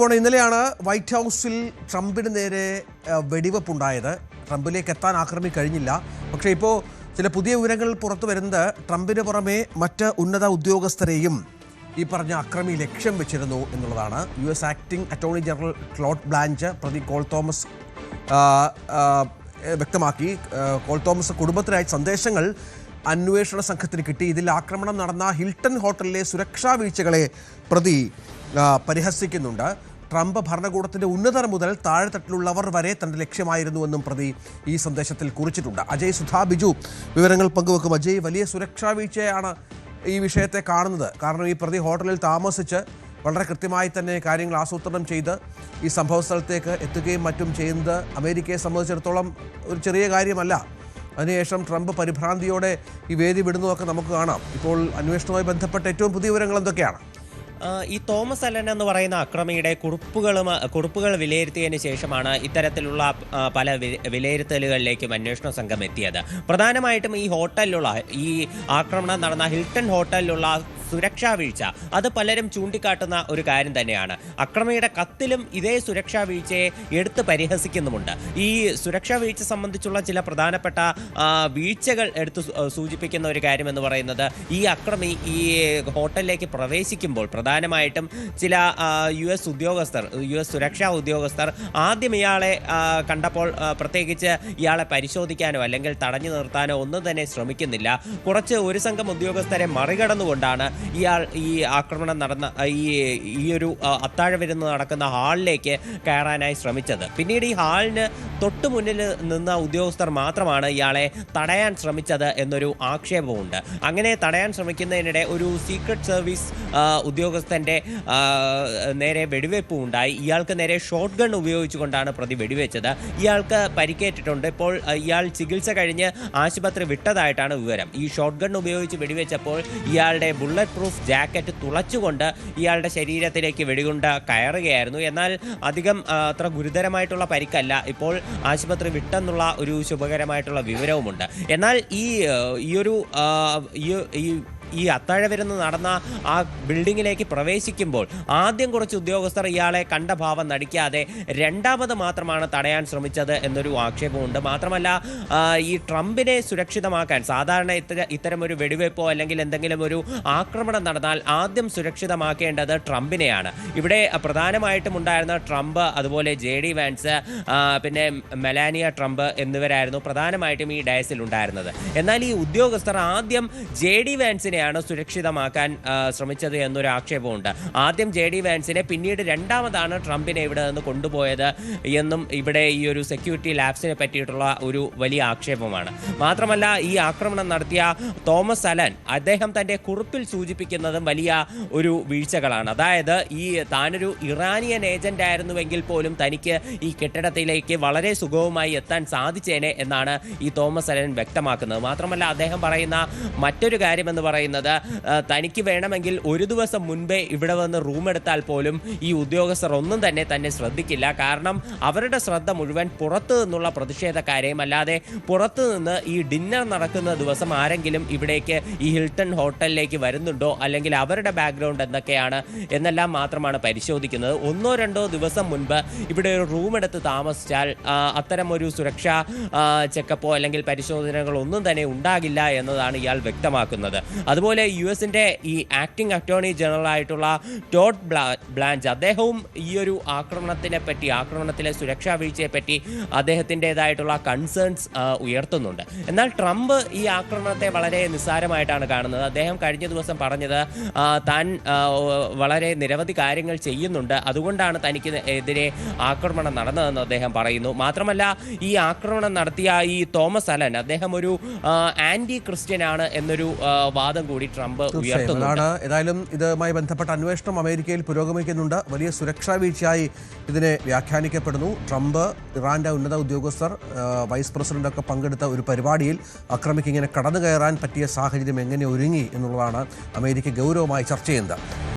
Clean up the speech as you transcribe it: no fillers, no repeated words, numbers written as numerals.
ഇന്നലെയാണ് വൈറ്റ് ഹൗസിൽ ട്രംപിന് നേരെ വെടിവെപ്പുണ്ടായത്. ട്രംപിലേക്ക് എത്താൻ ആക്രമി കഴിഞ്ഞില്ല. പക്ഷേ ഇപ്പോൾ ചില പുതിയ വിവരങ്ങൾ പുറത്തു വരുന്നത് ട്രംപിന് പുറമെ മറ്റ് ഉന്നത ഉദ്യോഗസ്ഥരെയും ഈ പറഞ്ഞ അക്രമി ലക്ഷ്യം വെച്ചിരുന്നു എന്നുള്ളതാണ്. US acting attorney general Claude blanch പ്രതി കോൾ തോമസ് വ്യക്തമാക്കി. കോൾ തോമസ് കുടുംബത്തിനായി സന്ദേശങ്ങൾ അന്വേഷണ സംഘത്തിന് കിട്ടി. ഇതിൽ ആക്രമണം നടന്ന ഹിൽട്ടൺ ഹോട്ടലിലെ സുരക്ഷാ വീഴ്ചകളെ പ്രതി പരിഹസിക്കുന്നുണ്ട്. ട്രംപ് ഭരണകൂടത്തിന്റെ ഉന്നതർ മുതൽ താഴെത്തട്ടിലുള്ളവർ വരെ തന്റെ ലക്ഷ്യമായിരുന്നുവെന്നും പ്രതി ഈ സന്ദേശത്തിൽ കുറിച്ചിട്ടുണ്ട്. അജയ് സുധാ ബിജു വിവരങ്ങൾ പങ്കുവെക്കും. അജയ്, വലിയ സുരക്ഷാ വീഴ്ചയാണ് ഈ വിഷയത്തെ കാണുന്നത്. കാരണം ഈ പ്രതി ഹോട്ടലിൽ താമസിച്ച് വളരെ കൃത്യമായി തന്നെ കാര്യങ്ങൾ ആസൂത്രണം ചെയ്ത് ഈ സംഭവ സ്ഥലത്തേക്ക് എത്തുകയും മറ്റും ചെയ്യുന്നത് അമേരിക്കയെ സംബന്ധിച്ചിടത്തോളം ഒരു ചെറിയ കാര്യമല്ല. അതിനുശേഷം ട്രംപ് പരിഭ്രാന്തിയോടെ ഈ വേദി വിടുന്നതൊക്കെ നമുക്ക് കാണാം. ഇപ്പോൾ അന്വേഷണവുമായി ബന്ധപ്പെട്ട ഏറ്റവും പുതിയ വിവരങ്ങൾ എന്തൊക്കെയാണ്? ഈ തോമസ് അലൻ എന്ന് പറയുന്ന അക്രമിയുടെ കുറിപ്പുകൾ വിലയിരുത്തിയതിന് ശേഷമാണ് ഇത്തരത്തിലുള്ള പല വിലയിരുത്തലുകളിലേക്കും അന്വേഷണ സംഘം എത്തിയത്. പ്രധാനമായിട്ടും ഈ ഹോട്ടലിലുള്ള ഈ ആക്രമണം നടന്ന ഹിൽട്ടൺ ഹോട്ടലിലുള്ള സുരക്ഷാ വീഴ്ച അത് പലരും ചൂണ്ടിക്കാട്ടുന്ന ഒരു കാര്യം തന്നെയാണ്. അക്രമിയുടെ കത്തിലും ഇതേ സുരക്ഷാ വീഴ്ചയെ എടുത്ത് പരിഹസിക്കുന്നുമുണ്ട്. ഈ സുരക്ഷാ വീഴ്ച സംബന്ധിച്ചുള്ള ചില പ്രധാനപ്പെട്ട വീഴ്ചകൾ എടുത്ത് സൂചിപ്പിക്കുന്ന ഒരു കാര്യം എന്ന് പറയുന്നത്, ഈ അക്രമി ഈ ഹോട്ടലിലേക്ക് പ്രവേശിക്കുമ്പോൾ പ്രധാനമായിട്ടും ചില US സുരക്ഷാ ഉദ്യോഗസ്ഥർ ആദ്യം ഇയാളെ കണ്ടപ്പോൾ പ്രത്യേകിച്ച് ഇയാളെ പരിശോധിക്കാനോ അല്ലെങ്കിൽ തടഞ്ഞു നിർത്താനോ ഒന്നും തന്നെ ശ്രമിക്കുന്നില്ല. ഒരു സംഘം ഉദ്യോഗസ്ഥരെ മറികടന്നുകൊണ്ടാണ് ഇയാൾ ഈ ആക്രമണം നടന്ന ഈ ഒരു അത്താഴ വിരുന്ന് നടക്കുന്ന ഹാളിലേക്ക് കയറാനായി ശ്രമിച്ചത്. പിന്നീട് ഈ ഹാളിന് തൊട്ടു മുന്നിൽ നിന്ന ഉദ്യോഗസ്ഥർ മാത്രമാണ് ഇയാളെ തടയാൻ ശ്രമിച്ചത് എന്നൊരു ആക്ഷേപമുണ്ട്. അങ്ങനെ തടയാൻ ശ്രമിക്കുന്നതിനിടെ ഒരു സീക്രട്ട് സർവീസ് ഉദ്യോഗസ്ഥൻ്റെ നേരെ വെടിവെപ്പും ഉണ്ടായി. ഇയാൾക്ക് നേരെ ഷോട്ട് ഗൺ ഉപയോഗിച്ചുകൊണ്ടാണ് പ്രതി വെടിവെച്ചത്. ഇയാൾക്ക് പരിക്കേറ്റിട്ടുണ്ട്. ഇപ്പോൾ ഇയാൾ ചികിത്സ കഴിഞ്ഞ് ആശുപത്രി വിട്ടതായിട്ടാണ് വിവരം. ഈ ഷോട്ട് ഗൺ ഉപയോഗിച്ച് വെടിവെച്ചപ്പോൾ ഇയാളുടെ ബുള്ളറ്റ് പ്രൂഫ് ജാക്കറ്റ് തുളച്ചുകൊണ്ട് ഇയാളുടെ ശരീരത്തിലേക്ക് വെടികൊണ്ട് കയറുകയായിരുന്നു. എന്നാൽ അധികം അത്ര ഗുരുതരമായിട്ടുള്ള പരിക്കല്ല. ഇപ്പോൾ ആശുപത്രി വിട്ടെന്നുള്ള ഒരു ശുഭകരമായിട്ടുള്ള വിവരവുമുണ്ട്. എന്നാൽ ഈ അത്താഴ വിരുന്ന് നടന്ന ആ ബിൽഡിങ്ങിലേക്ക് പ്രവേശിക്കുമ്പോൾ ആദ്യം കുറച്ച് ഉദ്യോഗസ്ഥർ ഇയാളെ കണ്ട ഭാവം നടിക്കാതെ രണ്ടാമത് മാത്രമാണ് തടയാൻ ശ്രമിച്ചത് എന്നൊരു ആക്ഷേപമുണ്ട്. മാത്രമല്ല, ഈ ട്രംപിനെ സുരക്ഷിതമാക്കാൻ സാധാരണ ഇത്തരം ഒരു വെടിവെപ്പോ അല്ലെങ്കിൽ എന്തെങ്കിലും ഒരു ആക്രമണം നടന്നാൽ ആദ്യം സുരക്ഷിതമാക്കേണ്ടത് ട്രംപിനെയാണ്. ഇവിടെ പ്രധാനമായിട്ടും ഉണ്ടായിരുന്ന ട്രംപ്, അതുപോലെ JD വാൻസ്, പിന്നെ മെലാനിയ ട്രംപ് എന്നിവരായിരുന്നു പ്രധാനമായിട്ടും ഈ ഡയസിൽ ഉണ്ടായിരുന്നത്. എന്നാൽ ഈ ഉദ്യോഗസ്ഥർ ആദ്യം JD വാൻസിനെ സുരക്ഷിതമാക്കാൻ ശ്രമിച്ചത് എന്നൊരു ആക്ഷേപമുണ്ട്. ആദ്യം JD വാൻസിനെ, പിന്നീട് രണ്ടാമതാണ് ട്രംപിനെ ഇവിടെ നിന്ന് കൊണ്ടുപോയത് എന്നും ഇവിടെ ഈ ഒരു സെക്യൂരിറ്റി ലാബ്സിനെ പറ്റിയിട്ടുള്ള ഒരു വലിയ ആക്ഷേപമാണ്. മാത്രമല്ല, ഈ ആക്രമണം നടത്തിയ തോമസ് അലൻ അദ്ദേഹം തൻ്റെ കുറിപ്പിൽ സൂചിപ്പിക്കുന്നതും വലിയ ഒരു വീഴ്ചകളാണ്. അതായത് താനൊരു ഇറാനിയൻ ഏജന്റ് ആയിരുന്നുവെങ്കിൽ പോലും തനിക്ക് ഈ കെട്ടിടത്തിലേക്ക് വളരെ സുഗമമായി എത്താൻ സാധിച്ചേനെ എന്നാണ് ഈ തോമസ് അലൻ വ്യക്തമാക്കുന്നത്. മാത്രമല്ല, അദ്ദേഹം പറയുന്ന മറ്റൊരു കാര്യമെന്ന് പറയുന്നത്, തനിക്ക് വേണമെങ്കിൽ ഒരു ദിവസം മുൻപേ ഇവിടെ വന്ന് റൂം എടുത്താൽ പോലും ഈ ഉദ്യോഗസ്ഥർ ഒന്നും തന്നെ ശ്രദ്ധിക്കില്ല. കാരണം അവരുടെ ശ്രദ്ധ മുഴുവൻ പുറത്തു നിന്നുള്ള പ്രതിഷേധക്കാരെയും അല്ലാതെ പുറത്തു നിന്ന് ഈ ഡിന്നർ നടക്കുന്ന ദിവസം ആരെങ്കിലും ഇവിടേക്ക് ഈ ഹിൽട്ടൺ ഹോട്ടലിലേക്ക് വരുന്നുണ്ടോ അല്ലെങ്കിൽ അവരുടെ ബാക്ക്ഗ്രൗണ്ട് എന്തൊക്കെയാണ് എന്നെല്ലാം മാത്രമാണ് പരിശോധിക്കുന്നത്. 1-2 ദിവസം മുൻപ് ഇവിടെ ഒരു റൂം എടുത്ത് താമസിച്ചാൽ അത്തരം ഒരു സുരക്ഷാ ചെക്കപ്പോ അല്ലെങ്കിൽ പരിശോധനകളോ ഒന്നും തന്നെ ഉണ്ടാകില്ല എന്നതാണ് ഇയാൾ വ്യക്തമാക്കുന്നത്. അതുപോലെ US-ന്റെ ഈ ആക്ടിംഗ് അറ്റോർണി ജനറൽ ആയിട്ടുള്ള ടോഡ് ബ്ലാഞ്ച് അദ്ദേഹവും ഈ ഒരു ആക്രമണത്തിലെ സുരക്ഷാ വീഴ്ചയെ പറ്റി അദ്ദേഹത്തിൻ്റെതായിട്ടുള്ള കൺസേൺസ് ഉയർത്തുന്നുണ്ട്. എന്നാൽ ട്രംപ് ഈ ആക്രമണത്തെ വളരെ നിസ്സാരമായിട്ടാണ് കാണുന്നത്. അദ്ദേഹം കഴിഞ്ഞ ദിവസം പറഞ്ഞത്, താൻ വളരെ നിരവധി കാര്യങ്ങൾ ചെയ്യുന്നുണ്ട്, അതുകൊണ്ടാണ് തനിക്ക് എതിരെ ആക്രമണം നടന്നതെന്ന് അദ്ദേഹം പറയുന്നു. മാത്രമല്ല, ഈ ആക്രമണം നടത്തിയ ഈ തോമസ് അലൻ അദ്ദേഹം ഒരു ആന്റി ക്രിസ്ത്യൻ ആണ് എന്നൊരു വാദം കൂടി ട്രംപ് ഉയർത്തുന്നുണ്ട്. ഏതായാലും ഇതുമായി ബന്ധപ്പെട്ട അന്വേഷണം അമേരിക്കയിൽ പുരോഗമിക്കുന്നുണ്ട്. വലിയ സുരക്ഷാ വീഴ്ചയായി ഇതിനെ വ്യാഖ്യാനിക്കപ്പെടുന്നു. ട്രംപ്, ഇറാന്റെ ഉന്നത ഉദ്യോഗസ്ഥർ, വൈസ് പ്രസിഡന്റ് ഒക്കെ പങ്കെടുത്ത ഒരു പരിപാടിയിൽ അക്രമിക്ക് ഇങ്ങനെ കടന്നു കയറാൻ പറ്റിയ സാഹചര്യം എങ്ങനെ ഒരുങ്ങി എന്നുള്ളതാണ് അമേരിക്ക ഗൗരവമായി ചർച്ച ചെയ്യുന്നത്.